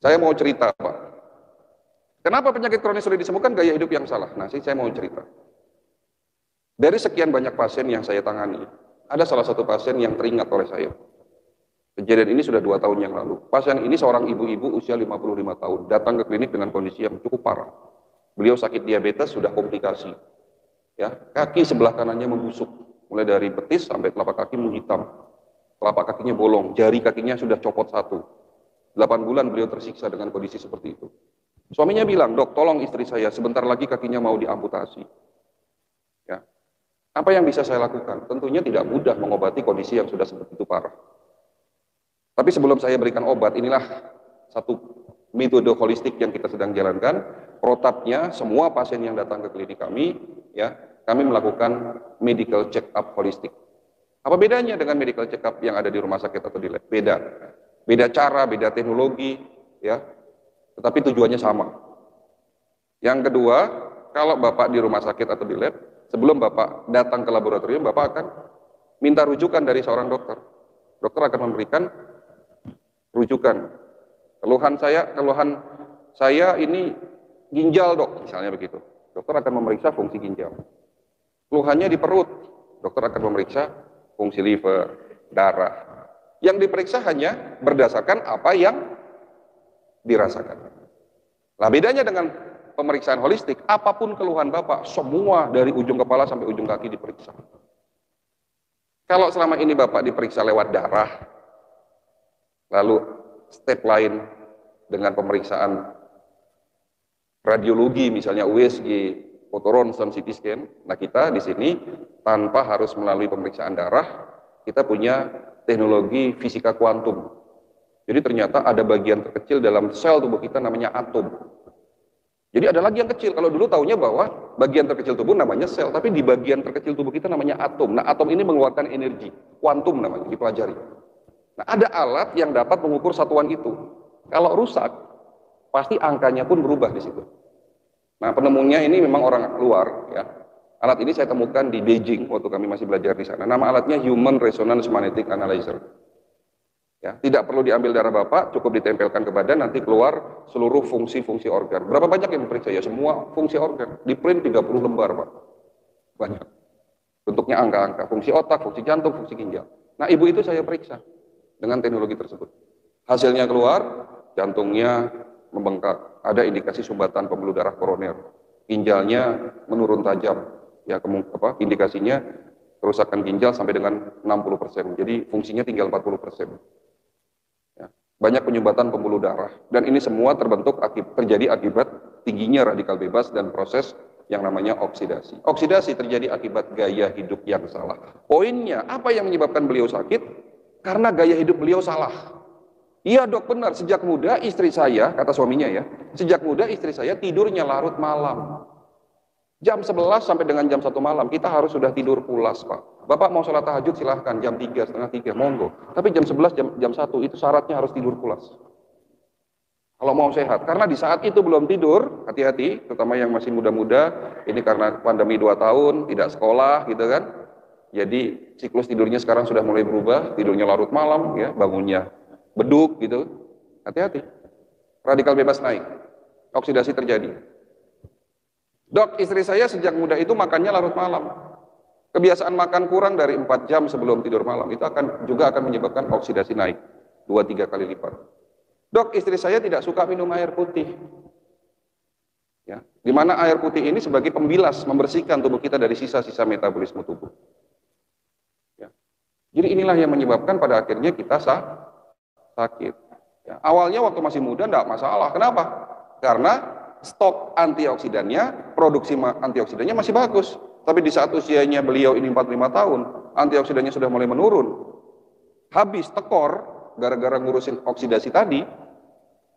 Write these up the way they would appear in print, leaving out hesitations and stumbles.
Saya mau cerita, Pak. Kenapa penyakit kronis sudah disembuhkan? Gaya hidup yang salah. Nah, saya mau cerita. Dari sekian banyak pasien yang saya tangani, ada salah satu pasien yang teringat oleh saya. Kejadian ini sudah 2 tahun yang lalu. Pasien ini seorang ibu-ibu usia 55 tahun, datang ke klinik dengan kondisi yang cukup parah. Beliau sakit diabetes, sudah komplikasi. Ya, kaki sebelah kanannya membusuk, mulai dari betis sampai telapak kaki menghitam. Telapak kakinya bolong, jari kakinya sudah copot satu. 8 bulan beliau tersiksa dengan kondisi seperti itu. Suaminya bilang, "Dok, tolong istri saya, sebentar lagi kakinya mau diamputasi." Ya. Apa yang bisa saya lakukan? Tentunya tidak mudah mengobati kondisi yang sudah seperti itu parah. Tapi sebelum saya berikan obat, inilah satu metode holistik yang kita sedang jalankan. Protapnya, semua pasien yang datang ke klinik kami, ya, kami melakukan medical check up holistik. Apa bedanya dengan medical check up yang ada di rumah sakit atau di lab? Beda. Beda cara, beda teknologi, ya. Tetapi tujuannya sama. Yang kedua, kalau Bapak di rumah sakit atau di lab, sebelum Bapak datang ke laboratorium, Bapak akan minta rujukan dari seorang dokter. Dokter akan memberikan rujukan. Keluhan saya ini ginjal, Dok, misalnya begitu. Dokter akan memeriksa fungsi ginjal. Keluhannya di perut, dokter akan memeriksa fungsi liver, darah. Yang diperiksa hanya berdasarkan apa yang dirasakan. Nah, bedanya dengan pemeriksaan holistik, apapun keluhan Bapak, semua dari ujung kepala sampai ujung kaki diperiksa. Kalau selama ini Bapak diperiksa lewat darah, lalu step lain dengan pemeriksaan radiologi, misalnya USG, foto ronsen, CT scan. Nah, kita di sini tanpa harus melalui pemeriksaan darah, kita punya teknologi fisika kuantum. Jadi ternyata ada bagian terkecil dalam sel tubuh kita namanya atom. Jadi ada lagi yang kecil. Kalau dulu taunya bahwa bagian terkecil tubuh namanya sel, tapi di bagian terkecil tubuh kita namanya atom. Nah, atom ini mengeluarkan energi, kuantum namanya, dipelajari. Nah, ada alat yang dapat mengukur satuan itu. Kalau rusak, pasti angkanya pun berubah di situ. Nah, penemunya ini memang orang luar, ya. Alat ini saya temukan di Beijing waktu kami masih belajar di sana. Nama alatnya Human Resonance Magnetic Analyzer. Ya, tidak perlu diambil darah Bapak, cukup ditempelkan ke badan, nanti keluar seluruh fungsi-fungsi organ. Berapa banyak yang diperiksa? Ya, semua fungsi organ. Di print 30 lembar, Pak. Banyak. Bentuknya angka-angka, fungsi otak, fungsi jantung, fungsi ginjal. Nah, ibu itu saya periksa dengan teknologi tersebut. Hasilnya keluar, jantungnya membengkak, ada indikasi sumbatan pembuluh darah koroner. Ginjalnya menurun tajam, ya, indikasinya kerusakan ginjal sampai dengan 60%. Jadi fungsinya tinggal 40%. Ya, banyak penyumbatan pembuluh darah, dan ini semua terjadi akibat tingginya radikal bebas dan proses yang namanya oksidasi. Oksidasi terjadi akibat gaya hidup yang salah. Poinnya, apa yang menyebabkan beliau sakit? Karena gaya hidup beliau salah. Iya, Dok, benar. Sejak muda istri saya, kata suaminya ya, sejak muda istri saya tidurnya larut malam. Jam 11 sampai dengan jam 1 malam, kita harus sudah tidur pulas, Pak. Bapak mau sholat tahajud silahkan, jam 3, setengah 3, monggo. Tapi jam 11, jam 1, itu syaratnya harus tidur pulas. Kalau mau sehat, karena di saat itu belum tidur, hati-hati, terutama yang masih muda-muda, ini karena pandemi 2 tahun, tidak sekolah, gitu kan. Jadi siklus tidurnya sekarang sudah mulai berubah, tidurnya larut malam, ya, bangunnya beduk gitu. Hati-hati. Radikal bebas naik. Oksidasi terjadi. Dok, istri saya sejak muda itu makannya larut malam. Kebiasaan makan kurang dari 4 jam sebelum tidur malam itu juga akan menyebabkan oksidasi naik 2-3 kali lipat. Dok, istri saya tidak suka minum air putih. Ya, di mana air putih ini sebagai pembilas, membersihkan tubuh kita dari sisa-sisa metabolisme tubuh. Ya. Jadi inilah yang menyebabkan pada akhirnya kita sakit. Ya, awalnya waktu masih muda tidak masalah. Kenapa? Karena stok antioksidannya, produksi antioksidannya masih bagus. Tapi di saat usianya beliau ini 45 tahun, antioksidannya sudah mulai menurun. Habis tekor, gara-gara ngurusin oksidasi tadi,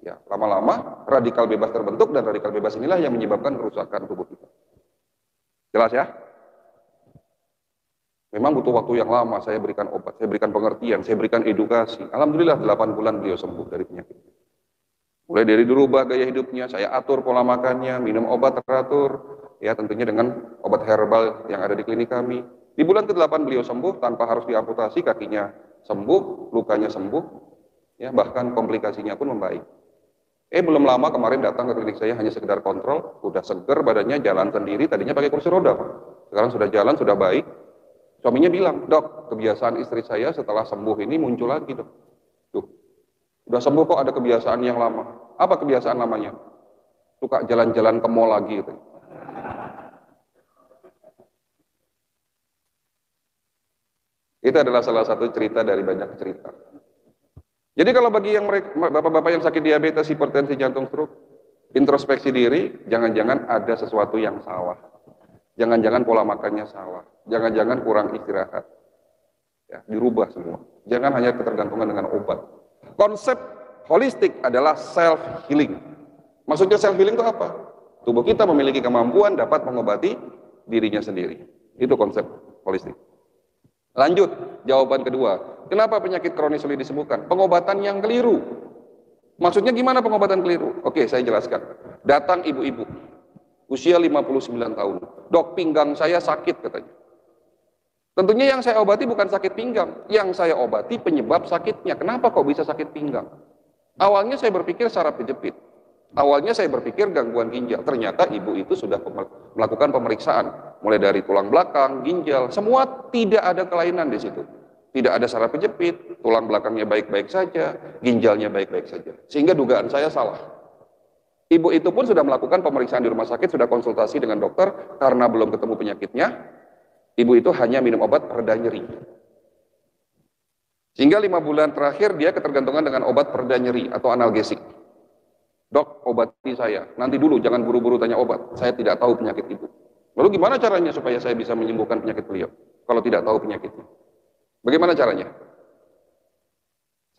ya lama-lama radikal bebas terbentuk, dan radikal bebas inilah yang menyebabkan kerusakan tubuh kita. Jelas ya? Memang butuh waktu yang lama, saya berikan obat, saya berikan pengertian, saya berikan edukasi. Alhamdulillah 8 bulan beliau sembuh dari penyakit. Mulai dari dirubah gaya hidupnya, saya atur pola makannya, minum obat teratur, ya tentunya dengan obat herbal yang ada di klinik kami. Di bulan ke-8 beliau sembuh tanpa harus diamputasi, kakinya sembuh, lukanya sembuh, ya bahkan komplikasinya pun membaik. Belum lama kemarin datang ke klinik saya hanya sekedar kontrol, udah seger badannya, jalan sendiri, tadinya pakai kursi roda, Pak. Sekarang sudah jalan, sudah baik. Suaminya bilang, dok, kebiasaan istri saya setelah sembuh ini muncul lagi, dok. Tuh, udah sembuh kok ada kebiasaan yang lama. Apa kebiasaan lamanya? Suka jalan-jalan ke mall lagi. Gitu. Itu adalah salah satu cerita dari banyak cerita. Jadi kalau bagi yang bapak-bapak yang sakit diabetes, hipertensi, jantung, stroke, introspeksi diri, jangan-jangan ada sesuatu yang salah. Jangan-jangan pola makannya salah. Jangan-jangan kurang istirahat. Ya, dirubah semua. Jangan hanya ketergantungan dengan obat. Konsep holistik adalah self healing. Maksudnya self healing itu apa? Tubuh kita memiliki kemampuan dapat mengobati dirinya sendiri. Itu konsep holistik. Lanjut, jawaban kedua. Kenapa penyakit kronis sulit disembuhkan? Pengobatan yang keliru. Maksudnya gimana pengobatan keliru? Oke, saya jelaskan. Datang ibu-ibu, usia 59 tahun. Dok, pinggang saya sakit katanya. Tentunya yang saya obati bukan sakit pinggang. Yang saya obati penyebab sakitnya. Kenapa kok bisa sakit pinggang? Awalnya saya berpikir saraf kejepit. Awalnya saya berpikir gangguan ginjal. Ternyata ibu itu sudah melakukan pemeriksaan. Mulai dari tulang belakang, ginjal, semua tidak ada kelainan di situ. Tidak ada saraf kejepit, tulang belakangnya baik-baik saja, ginjalnya baik-baik saja. Sehingga dugaan saya salah. Ibu itu pun sudah melakukan pemeriksaan di rumah sakit, sudah konsultasi dengan dokter, karena belum ketemu penyakitnya, ibu itu hanya minum obat pereda nyeri. Sehingga 5 bulan terakhir dia ketergantungan dengan obat pereda nyeri atau analgesik. Dok, obati saya. Nanti dulu, jangan buru-buru tanya obat. Saya tidak tahu penyakit ibu. Lalu gimana caranya supaya saya bisa menyembuhkan penyakit beliau? Kalau tidak tahu penyakitnya. Bagaimana caranya?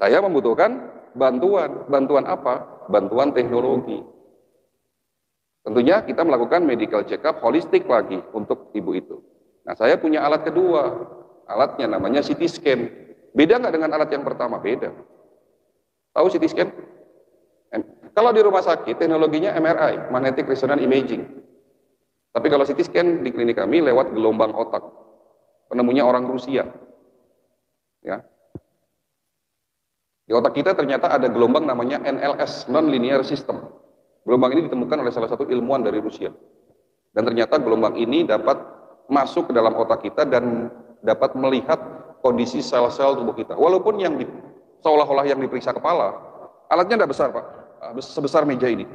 Saya membutuhkan bantuan. Bantuan apa? Bantuan teknologi. Tentunya kita melakukan medical check-up holistik lagi untuk ibu itu. Nah, saya punya alat kedua. Alatnya namanya CT scan. Beda nggak dengan alat yang pertama? Beda. Tahu CT scan? Kalau di rumah sakit, teknologinya MRI, Magnetic Resonance Imaging. Tapi kalau CT scan di klinik kami lewat gelombang otak. Penemunya orang Rusia. Ya. Di otak kita ternyata ada gelombang namanya NLS, Non-Linear System. Gelombang ini ditemukan oleh salah satu ilmuwan dari Rusia. Dan ternyata gelombang ini dapat masuk ke dalam otak kita dan dapat melihat kondisi sel-sel tubuh kita. Walaupun yang seolah-olah yang diperiksa kepala, alatnya tidak besar, Pak. Sebesar meja ini.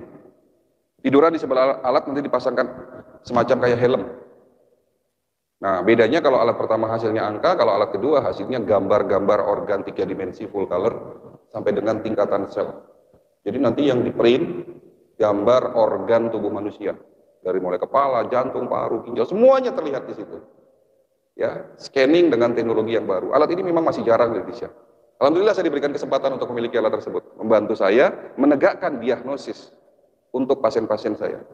Tiduran di sebelah alat nanti dipasangkan semacam kayak helm. Nah, bedanya kalau alat pertama hasilnya angka, kalau alat kedua hasilnya gambar-gambar organ 3 dimensi full color sampai dengan tingkatan sel. Jadi nanti yang di-print gambar organ tubuh manusia dari mulai kepala, jantung, paru, ginjal, semuanya terlihat di situ. Ya, scanning dengan teknologi yang baru. Alat ini memang masih jarang di Indonesia. Alhamdulillah saya diberikan kesempatan untuk memiliki alat tersebut, membantu saya menegakkan diagnosis untuk pasien-pasien saya.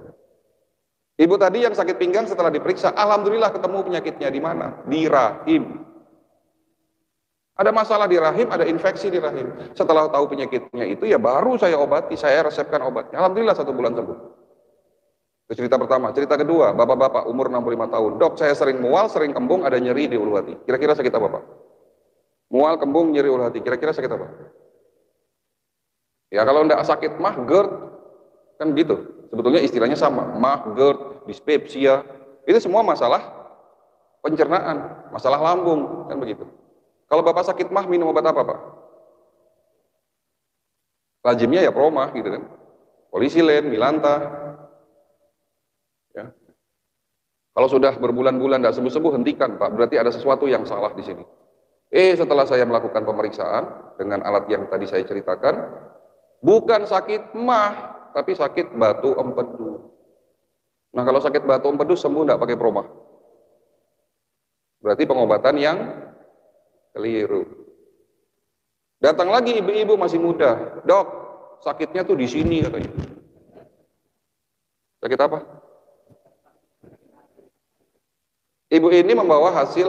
Ibu tadi yang sakit pinggang setelah diperiksa, alhamdulillah ketemu penyakitnya di mana? Di rahim. Ada masalah di rahim, ada infeksi di rahim. Setelah tahu penyakitnya itu, ya baru saya obati, saya resepkan obatnya. Alhamdulillah 1 bulan sembuh. Itu cerita pertama. Cerita kedua, bapak-bapak umur 65 tahun. Dok, saya sering mual, sering kembung, ada nyeri di ulu hati. Kira-kira sakit apa, Pak? Mual, kembung, nyeri ulu hati. Kira-kira sakit apa? Ya kalau tidak sakit mah GERD, kan gitu. Sebetulnya istilahnya sama. Mah, GERD, dispepsia. Itu semua masalah pencernaan, masalah lambung, kan begitu. Kalau bapak sakit mah minum obat apa, Pak? Lazimnya ya promah gitu kan. Polisilen, Milanta. Ya. Kalau sudah berbulan-bulan tidak sembuh-sembuh, hentikan, Pak. Berarti ada sesuatu yang salah di sini. Setelah saya melakukan pemeriksaan dengan alat yang tadi saya ceritakan, bukan sakit mah, tapi sakit batu empedu. Nah, kalau sakit batu empedu sembuh tidak pakai promah. Berarti pengobatan yang keliru. Datang lagi ibu-ibu masih muda, dok, sakitnya tuh di sini katanya. Sakit apa? Ibu ini membawa hasil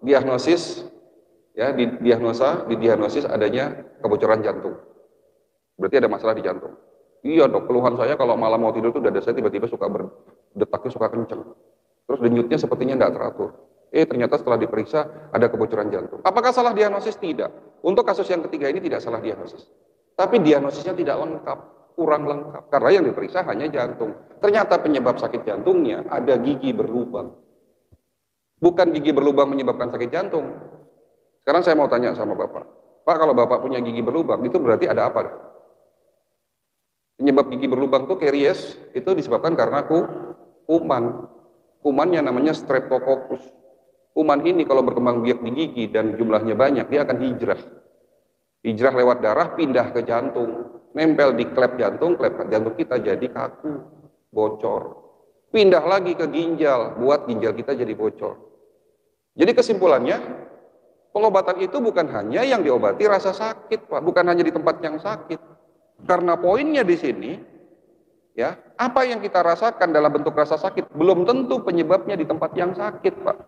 diagnosis. Ya, didiagnosis adanya kebocoran jantung. Berarti ada masalah di jantung. Iya dok, keluhan saya kalau malam mau tidur tuh dada saya tiba-tiba suka berdetaknya suka kenceng. Terus denyutnya sepertinya tidak teratur. Ternyata setelah diperiksa ada kebocoran jantung. Apakah salah diagnosis? Tidak. Untuk kasus yang ketiga ini tidak salah diagnosis. Tapi diagnosisnya tidak lengkap. kurang lengkap. Karena yang diperiksa hanya jantung. Ternyata penyebab sakit jantungnya ada gigi berlubang. Bukan gigi berlubang menyebabkan sakit jantung. Sekarang saya mau tanya sama Bapak. Pak, kalau Bapak punya gigi berlubang, itu berarti ada apa? Penyebab gigi berlubang itu karies, itu disebabkan karena kuman. Kumannya namanya Streptococcus. Kuman ini kalau berkembang biak di gigi dan jumlahnya banyak, dia akan hijrah. Hijrah lewat darah, pindah ke jantung. Nempel di klep jantung kita jadi kaku, bocor. Pindah lagi ke ginjal, buat ginjal kita jadi bocor. Jadi kesimpulannya, pengobatan itu bukan hanya yang diobati rasa sakit, Pak. Bukan hanya di tempat yang sakit. Karena poinnya di sini, ya, apa yang kita rasakan dalam bentuk rasa sakit belum tentu penyebabnya di tempat yang sakit, Pak.